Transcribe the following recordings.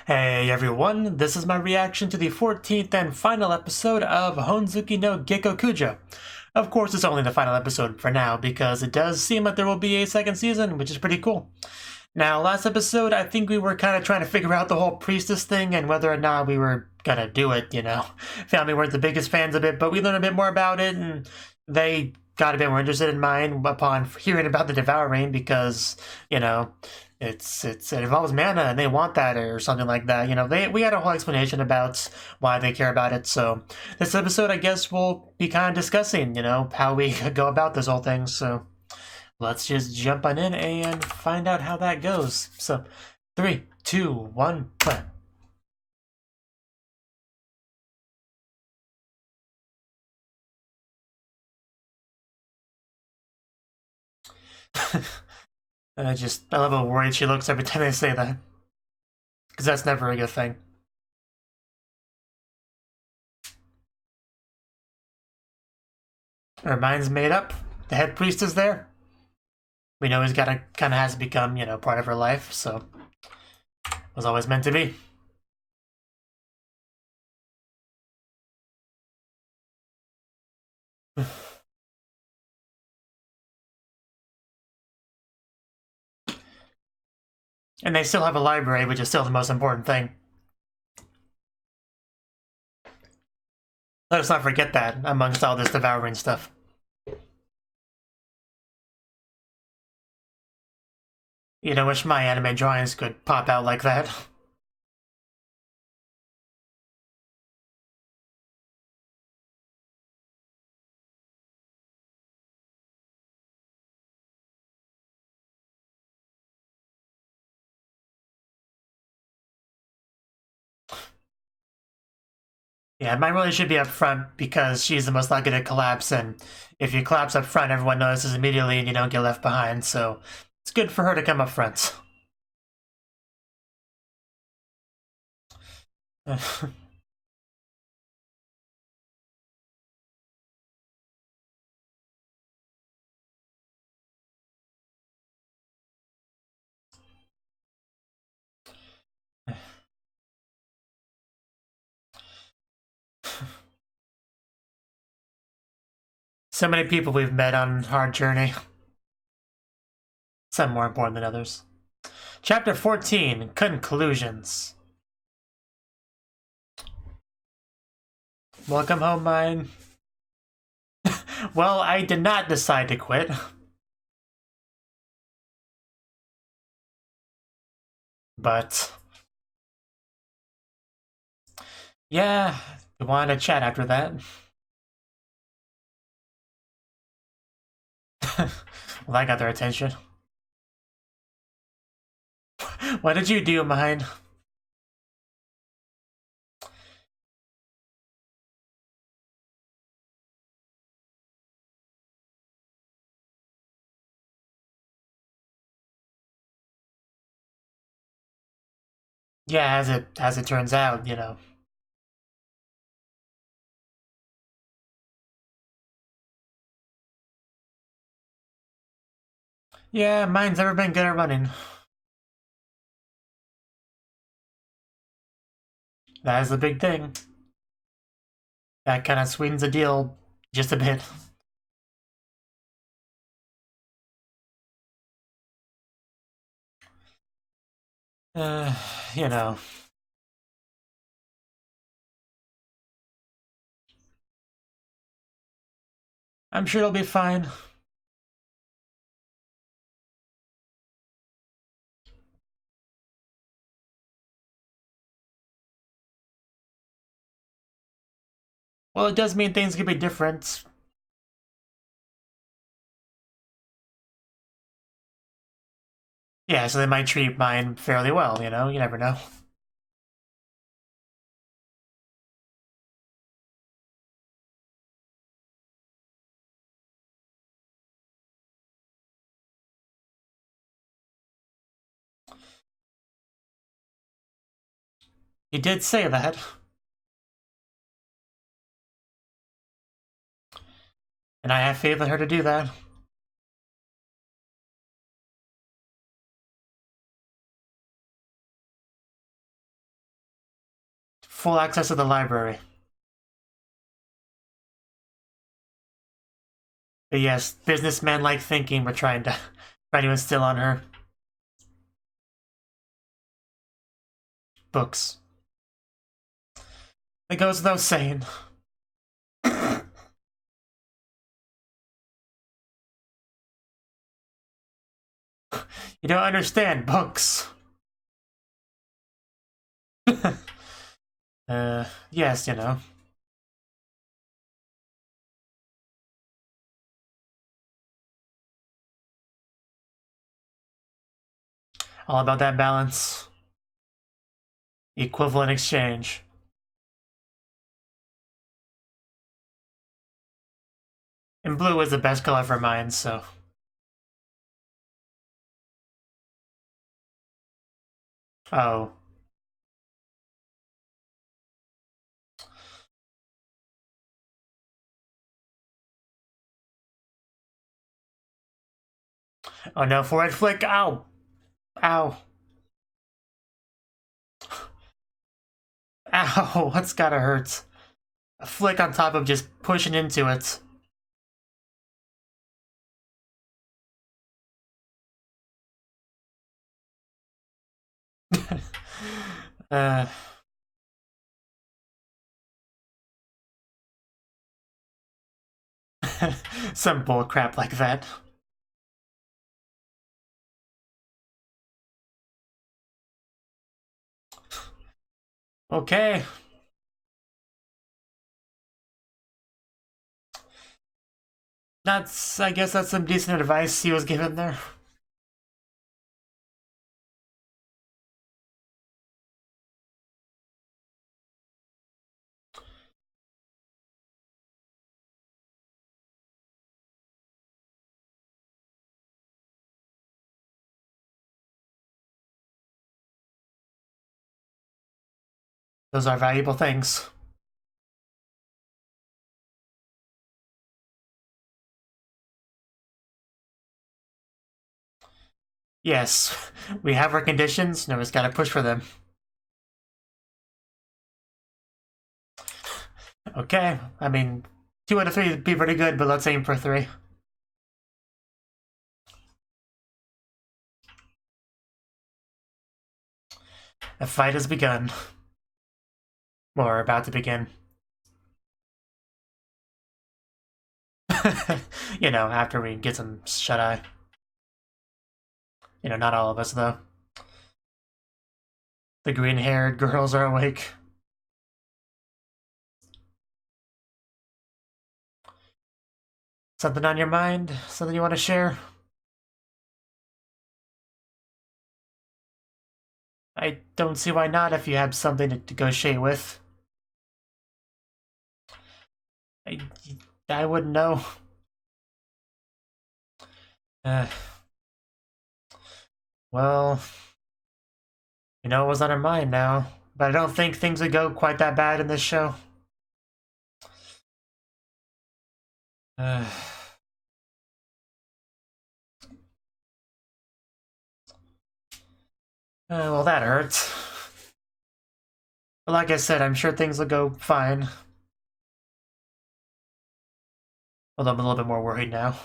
Hey everyone, this is my reaction to the 14th and final episode of Honzuki no Gekokujou. Of course, it's only the final episode for now, because it does seem like there will be a second season, which is pretty cool. Now, last episode, I think we were kind of trying to figure out the whole priestess thing and whether or not we were gonna do it, you know. Family weren't the biggest fans of it, but we learned a bit more about it, and they got a bit more interested in mine upon hearing about the Devouring, because, you know, it involves mana and they want that or something like that. You know, we had a whole explanation about why they care about it. So this episode, I guess, we'll be kind of discussing, you know, how we go about this whole thing. So let's just jump on in and find out how that goes. So 3, 2, 1, play. I love how worried she looks every time I say that. Because that's never a good thing. Her mind's made up. The head priest is there. We know he's gotta kind of has to become, you know, part of her life, so it was always meant to be. And they still have a library, which is still the most important thing. Let us not forget that amongst all this devouring stuff. You know, wish my anime drawings could pop out like that. Yeah, mine really should be up front because she's the most likely to collapse, and if you collapse up front, everyone notices immediately and you don't get left behind, so it's good for her to come up front. So many people we've met on Hard Journey. Some more important than others. Chapter 14, Conclusions. Welcome home, mine. Well, I did not decide to quit. But yeah, we wanted to chat after that. Well, I got their attention. What did you do, mine? Yeah, as it turns out, you know. Yeah, mine's never been good at running. That is the big thing. That kind of sweetens the deal just a bit. You know. I'm sure it'll be fine. Well, it does mean things could be different. Yeah, so they might treat mine fairly well, you know? You never know. You did say that. And I have faith in her to do that. full access to the library. But yes, businessman-like thinking we're trying to instill on her. Books. It goes without saying. You don't understand books. Yes, you know. All about that balance. Equivalent exchange. And blue is the best color for mine, so... Oh. Oh no, forward flick! Ow! Ow! Ow! That's gotta hurt. A flick on top of just pushing into it. Some bull crap like that. Okay. I guess that's some decent advice he was given there. Those are valuable things. Yes, we have our conditions, now we just gotta push for them. Okay, I mean, 2 out of 3 would be pretty good, but let's aim for 3. The fight has begun. Or about to begin. You know, after we get some shut-eye. You know, not all of us, though. The green-haired girls are awake. Something on your mind? Something you want to share? I don't see why not if you have something to negotiate with. I wouldn't know. Well, you know what's on her mind now, but I don't think things would go quite that bad in this show. Well, that hurts. But like I said, I'm sure things will go fine. Although I'm a little bit more worried now.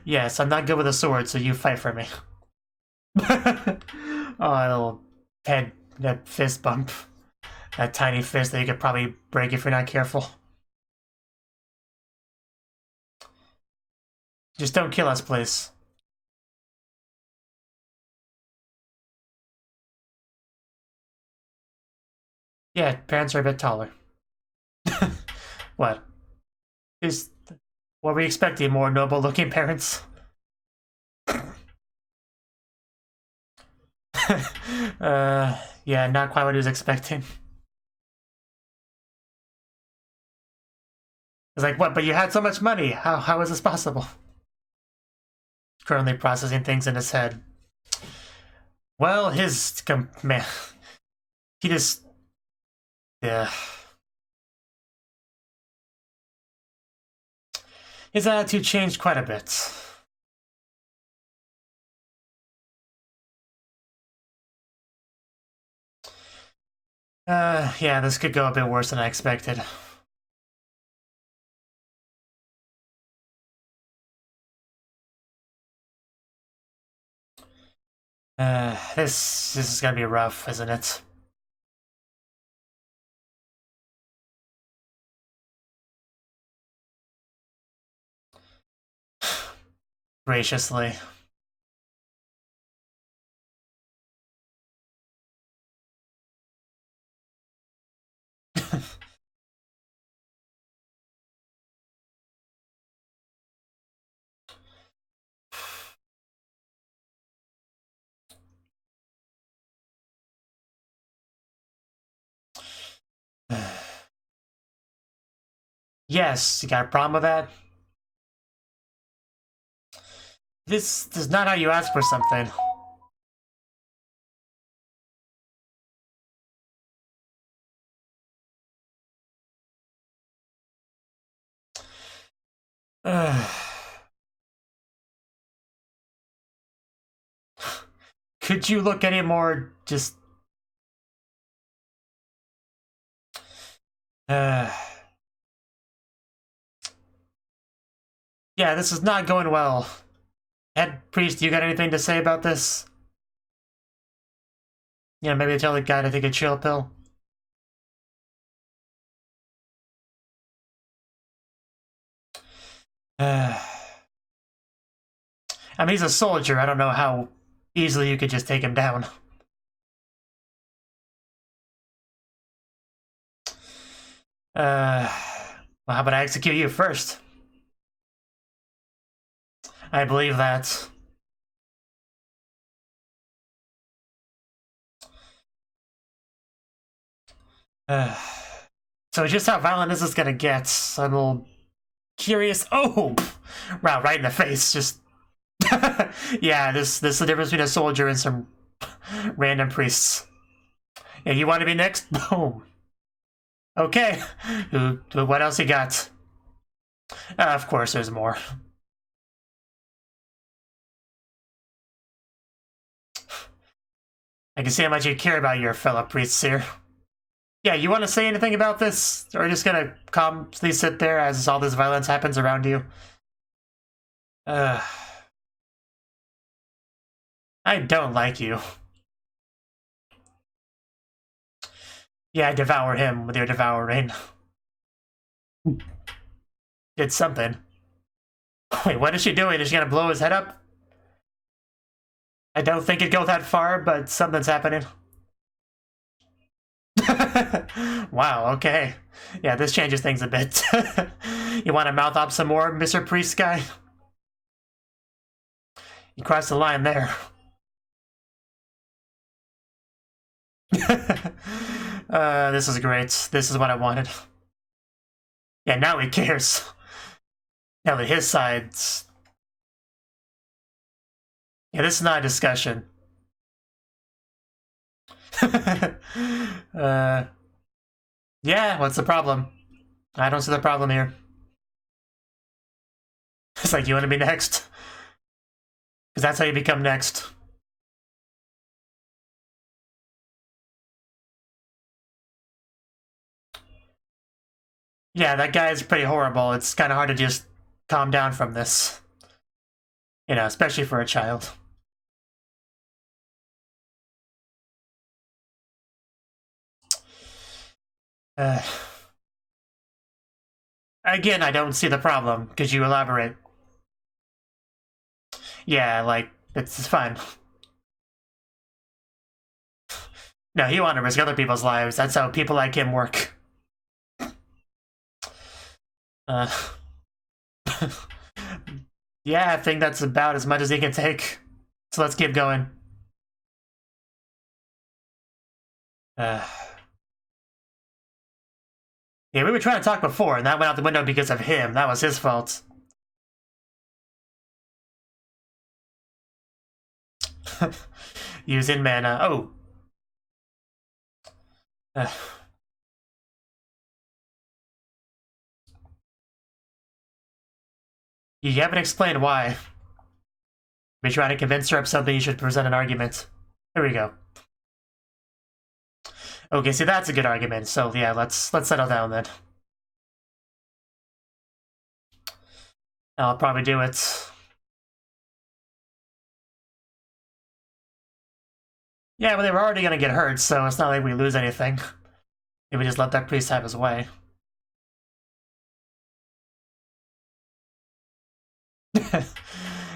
Yes, I'm not good with a sword, so you fight for me. Oh, a little head, that fist bump. That tiny fist that you could probably break if you're not careful. Just don't kill us, please. Yeah, parents are a bit taller. What? What were we expecting? More noble-looking parents? Yeah, not quite what he was expecting. It's like, what? But you had so much money. How is this possible? Currently processing things in his head. Well, man, he just, yeah. His attitude changed quite a bit. Yeah, this could go a bit worse than I expected. This is gonna be rough, isn't it? Graciously. Yes, you got a problem with that? This is not how you ask for something. Could you look any more just... Yeah, this is not going well. Head priest, you got anything to say about this? Yeah, maybe tell the guy to take a chill pill. I mean, he's a soldier. I don't know how easily you could just take him down. Well, how about I execute you first? I believe that. So just how violent is this gonna get? I'm a little curious. Oh! Wow, right in the face. Just... yeah, this is the difference between a soldier and some random priests. Yeah, you want to be next? Boom. Okay. What else you got? Of course, there's more. I can see how much you care about your fellow priests here. Yeah, you want to say anything about this? Or are you just gonna calmly sit there as all this violence happens around you? I don't like you. Yeah, devour him with your devouring. Did something. Wait, what is she doing? Is she gonna blow his head up? I don't think it'd go that far, but something's happening. Wow, okay. Yeah, this changes things a bit. You want to mouth up some more, Mr. Priest guy? You crossed the line there. This is great. This is what I wanted. Yeah, now he cares. Now that his side's... Yeah, this is not a discussion. Yeah, what's the problem? I don't see the problem here. It's like, you want to be next? Because that's how you become next. Yeah, that guy is pretty horrible. It's kind of hard to just calm down from this. You know, especially for a child. Again, I don't see the problem. Could you elaborate? Yeah, like, it's fine. No, he wanted to risk other people's lives. That's how people like him work. Yeah, I think that's about as much as he can take. So let's keep going. Yeah, we were trying to talk before, and that went out the window because of him. That was his fault. Using mana. Oh. You haven't explained why. We're trying to convince her of something, you should present an argument. Here we go. Okay, see, that's a good argument. So yeah, let's settle down then. I'll probably do it. Yeah, but they were already gonna get hurt, so it's not like we lose anything. If we just let that priest have his way.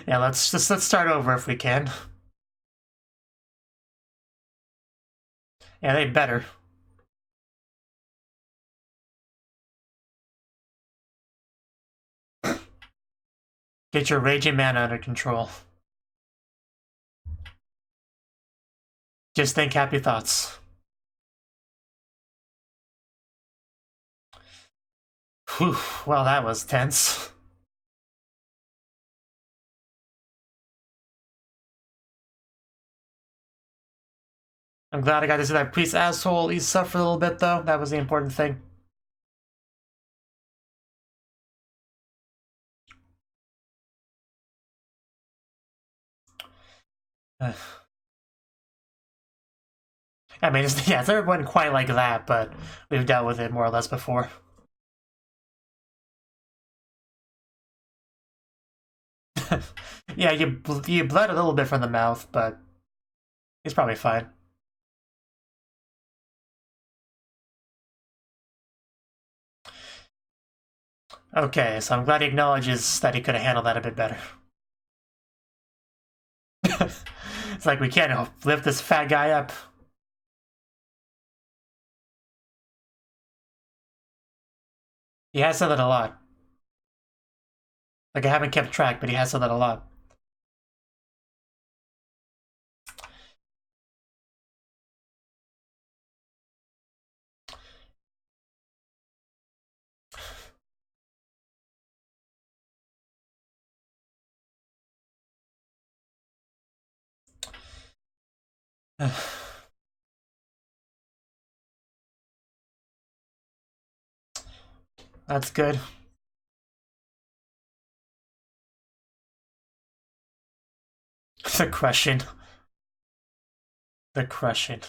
Yeah, let's start over if we can. Yeah, they better. Get your raging mana under control. Just think happy thoughts. Whew, well, that was tense. I'm glad I got to see that priest asshole. He suffered a little bit, though. That was the important thing. I mean, yeah, it never went quite like that, but we've dealt with it more or less before. Yeah, you bled a little bit from the mouth, but he's probably fine. Okay, so I'm glad he acknowledges that he could have handled that a bit better. It's like we can't lift this fat guy up. He has said that a lot. Like, I haven't kept track, but he has said that a lot. That's good. The crushing. The crushing.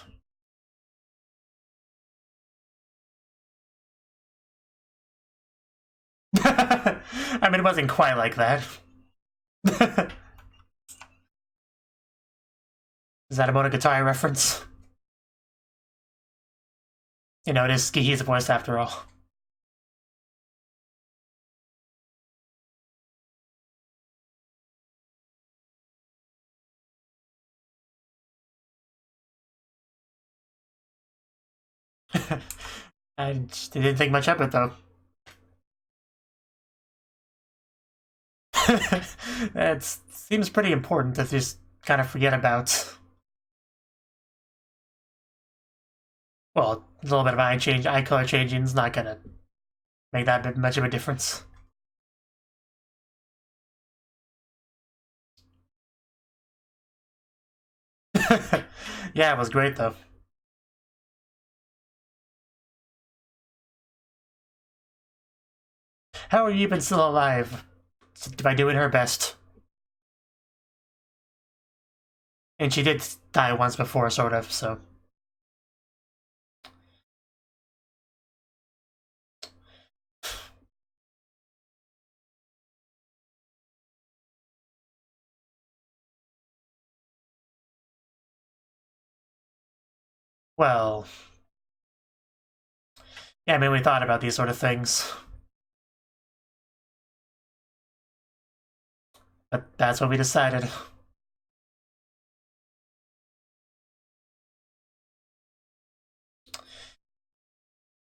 I mean, it wasn't quite like that. Is that a Monogatari reference? You know, it is Skihi's voice after all. I didn't think much of it, though. It seems pretty important to just kind of forget about. Well, a little bit of eye color changing is not gonna make that much of a difference. Yeah, it was great though. How are you even still alive? By doing her best. And she did die once before, sort of, so. Well. Yeah, I mean, we thought about these sort of things. But that's what we decided.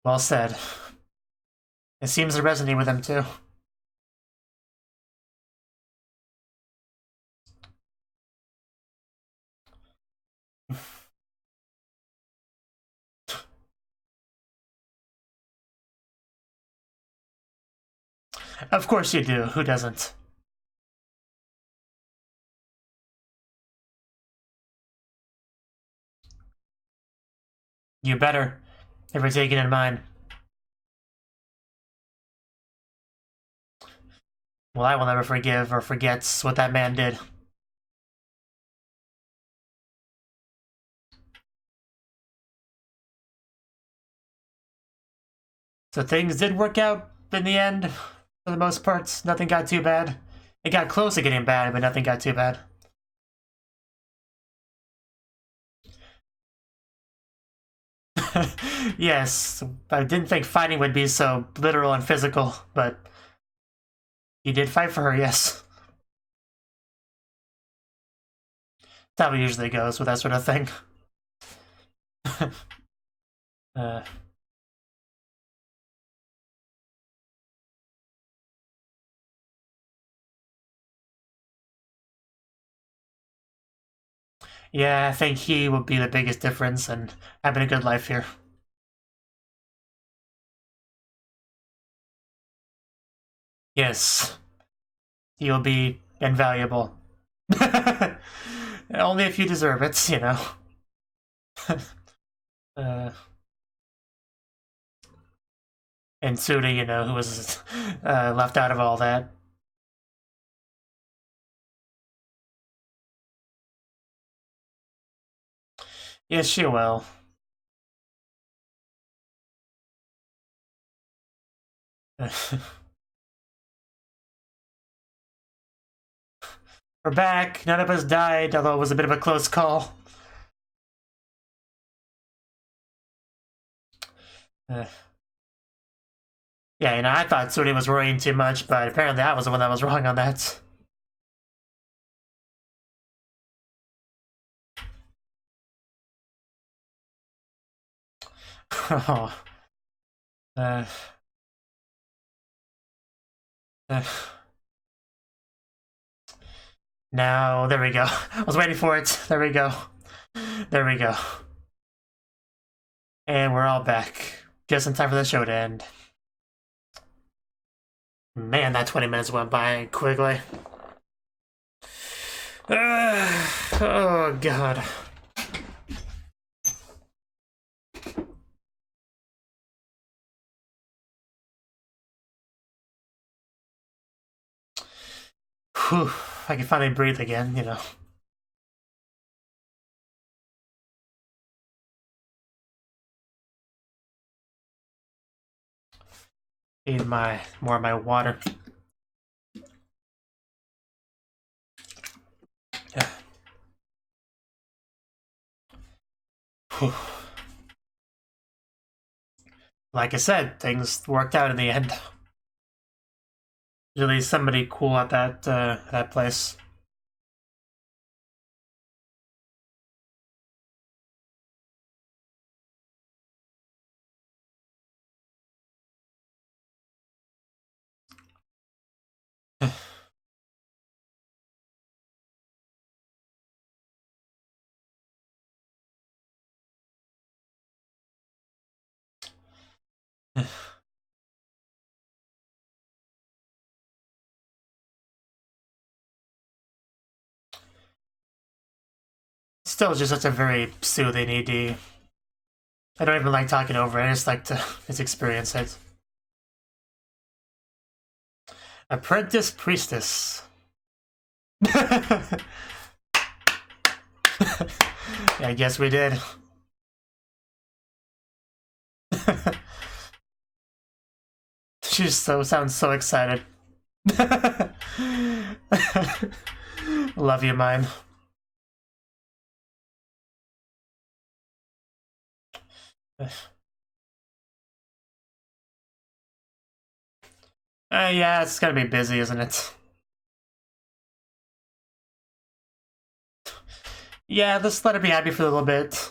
Well said. It seems to resonate with him, too. Of course you do. Who doesn't? You better, if we're taking it in mind. Well, I will never forgive or forget what that man did. So things did work out in the end, for the most part. Nothing got too bad. It got close to getting bad, but nothing got too bad. Yes, I didn't think fighting would be so literal and physical, but he did fight for her, yes. That's how it usually goes with that sort of thing. Yeah, I think he would be the biggest difference and having a good life here. Yes. He'll be invaluable. Only if you deserve it, you know. And Sudi, you know, who was left out of all that. Yes, she will. We're back. None of us died, although it was a bit of a close call. Yeah, you know, I thought Sudi was worrying too much, but apparently I was the one that was wrong on that. Oh. Now, there we go. I was waiting for it. There we go. There we go. And we're all back. Just in time for the show to end. Man, that 20 minutes went by quickly. Oh, God. Whew. I can finally breathe again, you know. Need more of my water. Yeah. Whew. Like I said, things worked out in the end. Really, somebody cool at that place. Still just such a very soothing ED. I don't even like talking over it, I just like to just experience it. Apprentice Priestess. Yeah, I guess we did. She sounds so excited. Love you, mine. Yeah, it's gonna be busy, isn't it? Yeah, let's let her be happy for a little bit.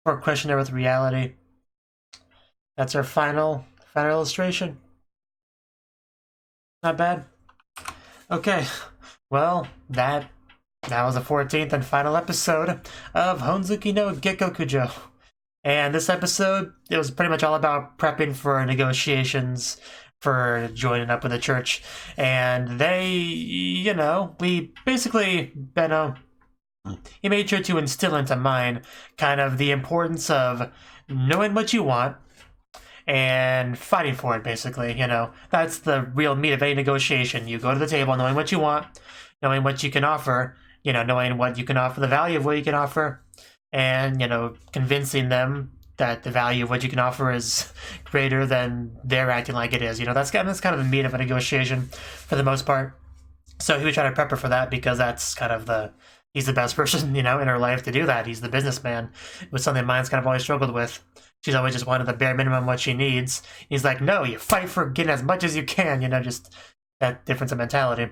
Or question her with reality. That's our final illustration. Not bad. Okay, well, that was the 14th and final episode of Honzuki no Gekokujou. And this episode, it was pretty much all about prepping for negotiations for joining up with the church. And they, you know, we basically, Benno, he made sure to instill into mine kind of the importance of knowing what you want and fighting for it, basically. You know, that's the real meat of any negotiation. You go to the table knowing what you want, knowing what you can offer, you know, knowing what you can offer, the value of what you can offer, and, you know, convincing them that the value of what you can offer is greater than they're acting like it is. You know, that's kind of the meat of a negotiation for the most part. So he was trying to prep her for that because that's kind of he's the best person, you know, in her life to do that. He's the businessman. It was something Mine's kind of always struggled with. She's always just wanted the bare minimum what she needs. He's like, no, you fight for getting as much as you can, you know, just that difference of mentality.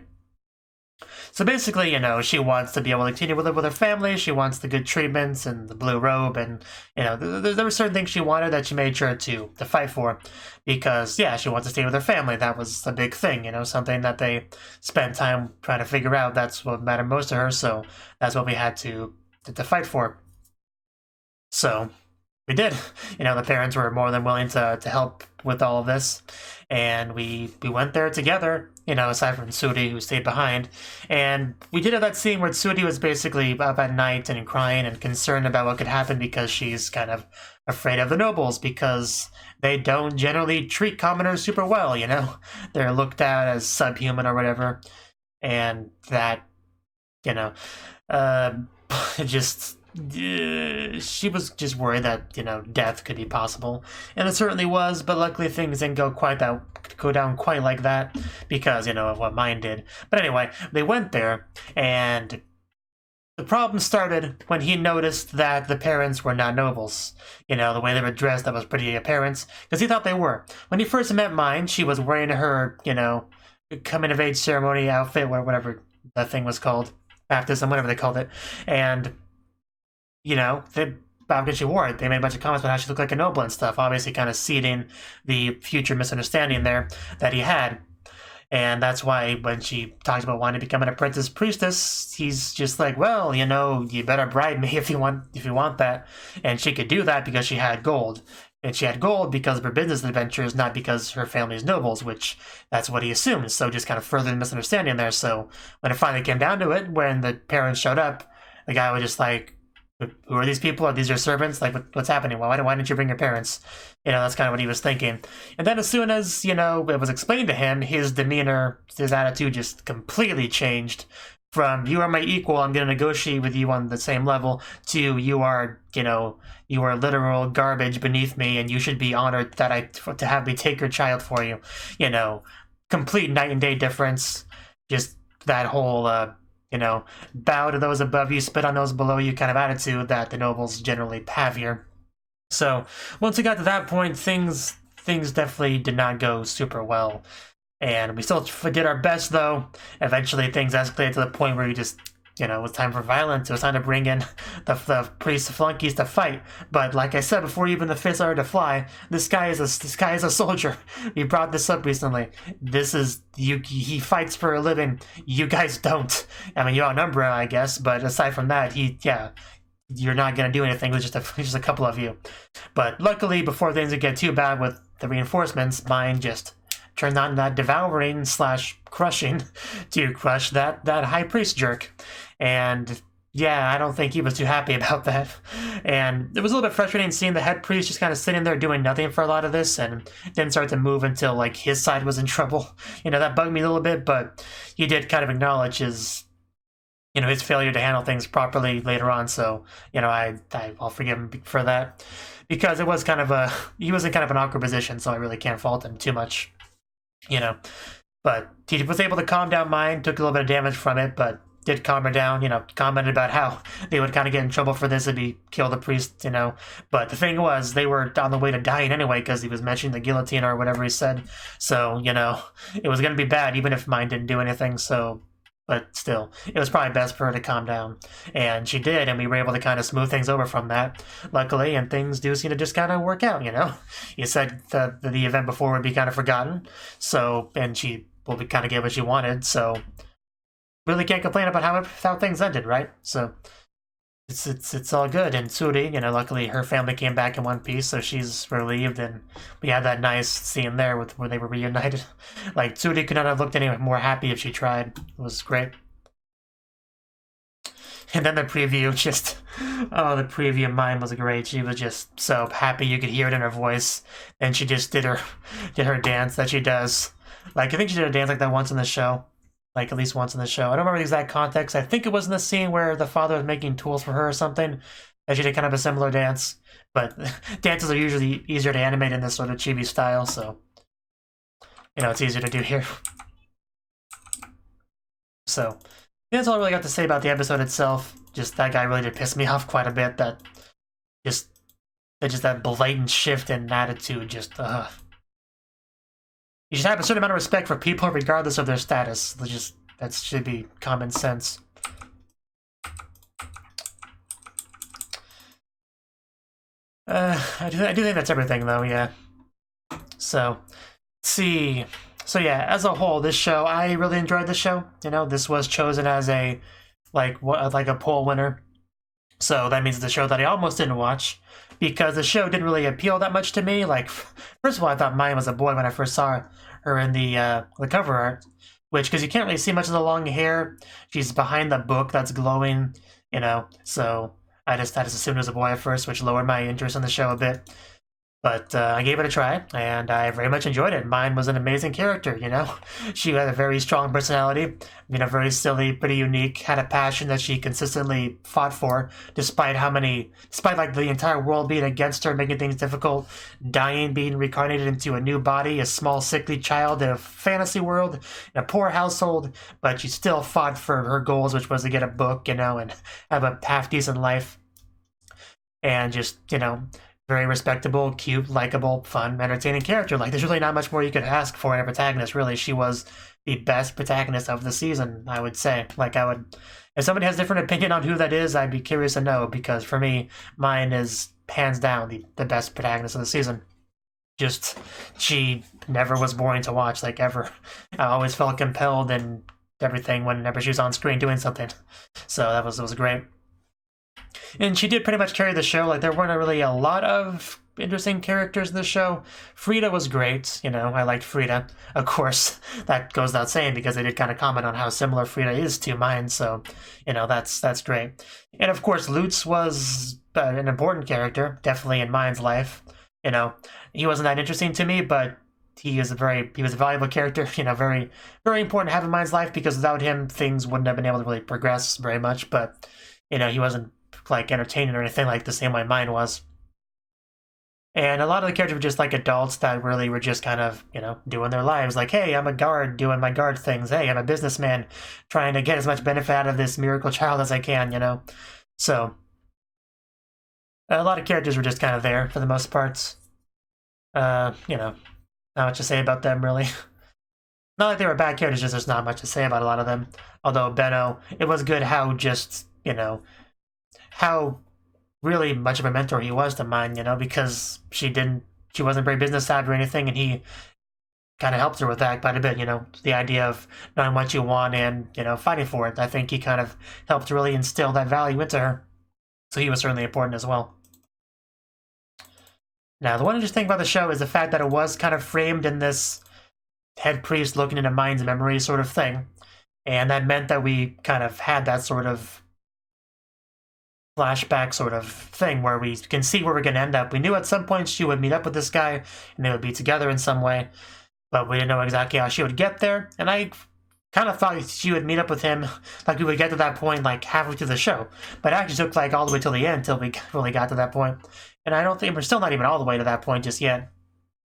So basically, you know, she wants to be able to continue to live with her family. She wants the good treatments and the blue robe, and you know, there were certain things she wanted that she made sure to fight for, because yeah, she wants to stay with her family. That was a big thing, you know, something that they spent time trying to figure out. That's what mattered most to her. So that's what we had to fight for. So we did. You know, the parents were more than willing to help with all of this, and we went there together, you know, aside from Suri, who stayed behind. And we did have that scene where Suri was basically up at night and crying and concerned about what could happen because she's kind of afraid of the nobles, because they don't generally treat commoners super well, you know? They're looked at as subhuman or whatever, and that, you know, she was just worried that, you know, death could be possible, and it certainly was. But luckily things didn't go down quite like that, because, you know, of what mine did. But anyway, they went there, and the problem started when he noticed that the parents were not nobles. You know, the way they were dressed, that was pretty apparent, because he thought they were. When he first met Mine, she was wearing her, you know, coming-of-age ceremony outfit, or whatever that thing was called, baptism, whatever they called it, and you know, because she wore it, they made a bunch of comments about how she looked like a noble and stuff, obviously kind of seeding the future misunderstanding there that he had. And that's why when she talks about wanting to become an apprentice priestess, he's just like, well, you know, you better bribe me if you want that. And she could do that because she had gold. And she had gold because of her business adventures, not because her family's nobles, which that's what he assumed. So just kind of further the misunderstanding there. So when it finally came down to it, when the parents showed up, the guy was just like, who are these people? Are these your servants? Like, what's happening? Why didn't you bring your parents? You know, that's kind of what he was thinking. And then as soon as, you know, it was explained to him, his demeanor, his attitude just completely changed from, you are my equal, I'm going to negotiate with you on the same level, to you are, you know, you are literal garbage beneath me, and you should be honored that to have me take your child for you. You know, complete night and day difference. Just that whole, you know, bow to those above you, spit on those below you kind of attitude that the nobles generally have here. So once we got to that point, things definitely did not go super well. And we still did our best, though. Eventually things escalated to the point where you just, you know, it was time for violence. It was time to bring in the priest flunkies to fight. But like I said before, even the fists started to fly, this guy is a soldier. We brought this up recently. This is Yuki. He fights for a living. You guys don't. I mean, you outnumber him, I guess. But aside from that, you're not gonna do anything with just a couple of you. But luckily, before things would get too bad with the reinforcements, mine just turned on that devouring / crushing to crush that high priest jerk. And yeah, I don't think he was too happy about that. And it was a little bit frustrating seeing the head priest just kind of sitting there doing nothing for a lot of this, and didn't start to move until like his side was in trouble. You know, that bugged me a little bit, but he did kind of acknowledge his failure to handle things properly later on. So, you know, I'll forgive him for that, because it was he was in kind of an awkward position, so I really can't fault him too much. You know, but he was able to calm down Mine, took a little bit of damage from it, but did calm her down, you know, commented about how they would kind of get in trouble for this if he killed the priest, you know. But the thing was, they were on the way to dying anyway, because he was mentioning the guillotine or whatever he said. So, you know, it was going to be bad even if Mine didn't do anything. So, but still, it was probably best for her to calm down. And she did, and we were able to kind of smooth things over from that, luckily, and things do seem to just kind of work out, you know? You said the event before would be kind of forgotten, so, and she will be kind of get what she wanted, so really can't complain about how things ended, right? So it's all good. And Suri, you know, luckily her family came back in one piece, so she's relieved, and we had that nice scene there where they were reunited. Like, Suri could not have looked any more happy if she tried. It was great. And then the preview, the preview of mine was great. She was just so happy, you could hear it in her voice. And she just did her dance that she does. Like, I think she did a dance like that once in the show. Like, at least once in the show. I don't remember the exact context. I think it was in the scene where the father was making tools for her or something. and she did kind of a similar dance. But dances are usually easier to animate in this sort of chibi style, so it's easier to do here. So that's all I really got to say about the episode itself. Just that guy really did piss me off quite a bit. That that blatant shift in attitude. Just you should have a certain amount of respect for people regardless of their status. That should be common sense. I do think that's everything, though, yeah. So, let's see. So yeah, as a whole, this show, I really enjoyed this show. This was chosen as a a poll winner. So that means the show that I almost didn't watch, because the show didn't really appeal that much to me. Like, first of all, I thought Maya was a boy when I first saw her in the cover art, because you can't really see much of the long hair. She's behind the book that's glowing, so I just assumed it was a boy at first, which lowered my interest in the show a bit. But I gave it a try, and I very much enjoyed it. Mine was an amazing character, She had a very strong personality, very silly, pretty unique, had a passion that she consistently fought for, despite the entire world being against her, making things difficult, dying, being reincarnated into a new body, a small, sickly child in a fantasy world, in a poor household, but she still fought for her goals, which was to get a book, and have a half-decent life. And just, very respectable, cute, likable, fun, entertaining character. Like, there's really not much more you could ask for in a protagonist, really. She was the best protagonist of the season, I would say. If somebody has a different opinion on who that is, I'd be curious to know, because for me, mine is hands down the best protagonist of the season. Just, she never was boring to watch, ever. I always felt compelled and everything whenever she was on screen doing something. So it was great. And she did pretty much carry the show. There weren't really a lot of interesting characters in the show. Frida was great. I liked Frida. Of course, that goes without saying, because they did kind of comment on how similar Frida is to mine. So, that's great. And of course, Lutz was an important character, definitely in mine's life. He wasn't that interesting to me, but he was a valuable character. Very, very important to have in mine's life, because without him, things wouldn't have been able to really progress very much. But, he wasn't entertaining or anything the same way mine was. And a lot of the characters were just adults that really were just kind of, doing their lives. Hey, I'm a guard doing my guard things. Hey, I'm a businessman trying to get as much benefit out of this miracle child as I can, So, a lot of characters were just kind of there for the most parts. Not much to say about them, really. Not like they were bad characters, just there's not much to say about a lot of them. Although Benno, it was good how just, how really much of a mentor he was to mine, because she wasn't very business savvy or anything, and he kind of helped her with that quite a bit, the idea of knowing what you want and, fighting for it. I think he kind of helped really instill that value into her. So he was certainly important as well. Now, the one interesting thing about the show is the fact that it was kind of framed in this head priest looking into mind's memory sort of thing. And that meant that we kind of had that sort of flashback sort of thing where we can see where we're going to end up. We knew at some point she would meet up with this guy and they would be together in some way, but we didn't know exactly how she would get there. And I kind of thought she would meet up with him, we would get to that point halfway through the show. But it actually took all the way till the end till we really got to that point. And I don't think we're still not even all the way to that point just yet.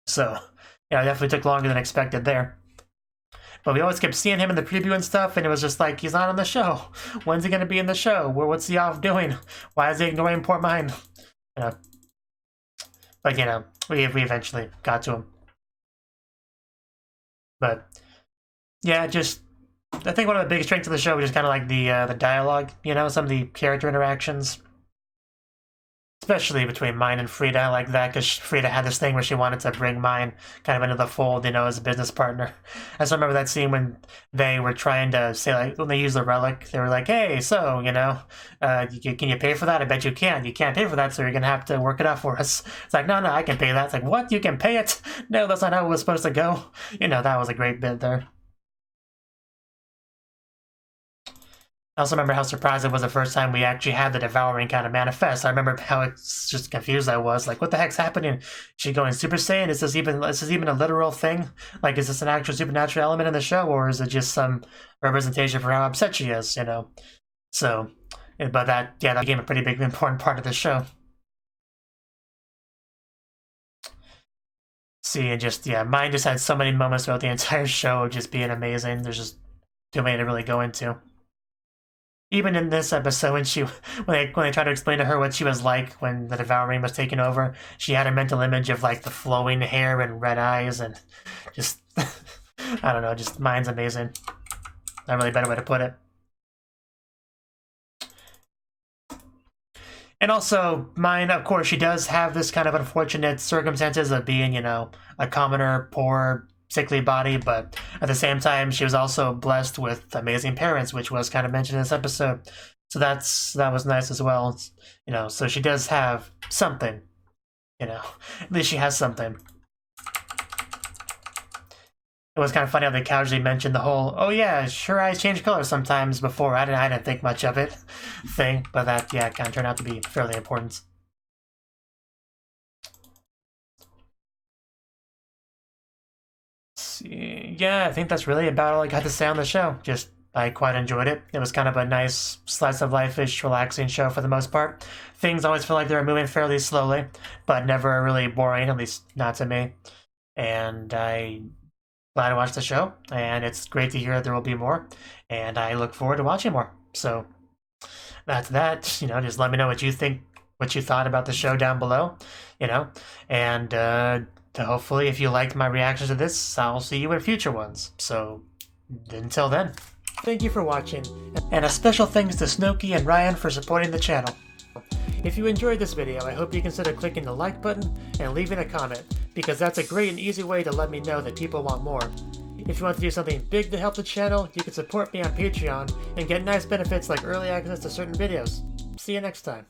So, yeah, it definitely took longer than expected there. But we always kept seeing him in the preview and stuff, and it was just he's not on the show. When's he going to be in the show? What's he off doing? Why is he ignoring poor mine? But, we eventually got to him. But, yeah, just, I think one of the biggest strengths of the show was just kind of the dialogue, some of the character interactions. Especially between mine and Frida, I like that, because Frida had this thing where she wanted to bring mine kind of into the fold, as a business partner. I still remember that scene when they were trying to say, when they used the relic, they were like, hey, so, can you pay for that? I bet you can. You can't pay for that, so you're going to have to work it out for us. It's no, I can pay that. It's what? You can pay it? No, that's not how it was supposed to go. That was a great bit there. I also remember how surprised it was the first time we actually had the devouring kind of manifest. I remember how just confused I was. What the heck's happening? Is she going Super Saiyan? Is this even a literal thing? Is this an actual supernatural element in the show, or is it just some representation for how upset she is, So, But that became a pretty big, important part of the show. See, and just, mine just had so many moments throughout the entire show of just being amazing. There's just too many to really go into. Even in this episode, when they tried to explain to her what she was like when the Devouring was taking over, she had a mental image of like the flowing hair and red eyes and just, I don't know, just mine's amazing. Not really a better way to put it. And also, mine, of course, she does have this kind of unfortunate circumstances of being, a commoner, poor, sickly body, but at the same time, she was also blessed with amazing parents, which was kind of mentioned in this episode. So that was nice as well. So she does have something, at least she has something. It was kind of funny how they casually mentioned the whole, oh yeah, her eyes change color sometimes before. I didn't think much of it thing, but that, kind of turned out to be fairly important. Yeah, I think that's really about all I got to say on the show. Just, I quite enjoyed it. It was kind of a nice slice of life-ish, relaxing show for the most part. Things always feel like they were moving fairly slowly, but never really boring, at least not to me. And glad to watch the show, and it's great to hear that there will be more, and I look forward to watching more. So that's that. Just let me know what you think, what you thought about the show down below, and hopefully if you liked my reactions to this, I'll see you in future ones. So until then, thank you for watching, and a special thanks to Cnouki and Ryan for supporting the channel. If you enjoyed this video, I hope you consider clicking the like button and leaving a comment, because that's a great and easy way to let me know that people want more. If you want to do something big to help the channel, you can support me on Patreon and get nice benefits like early access to certain videos. See you next time.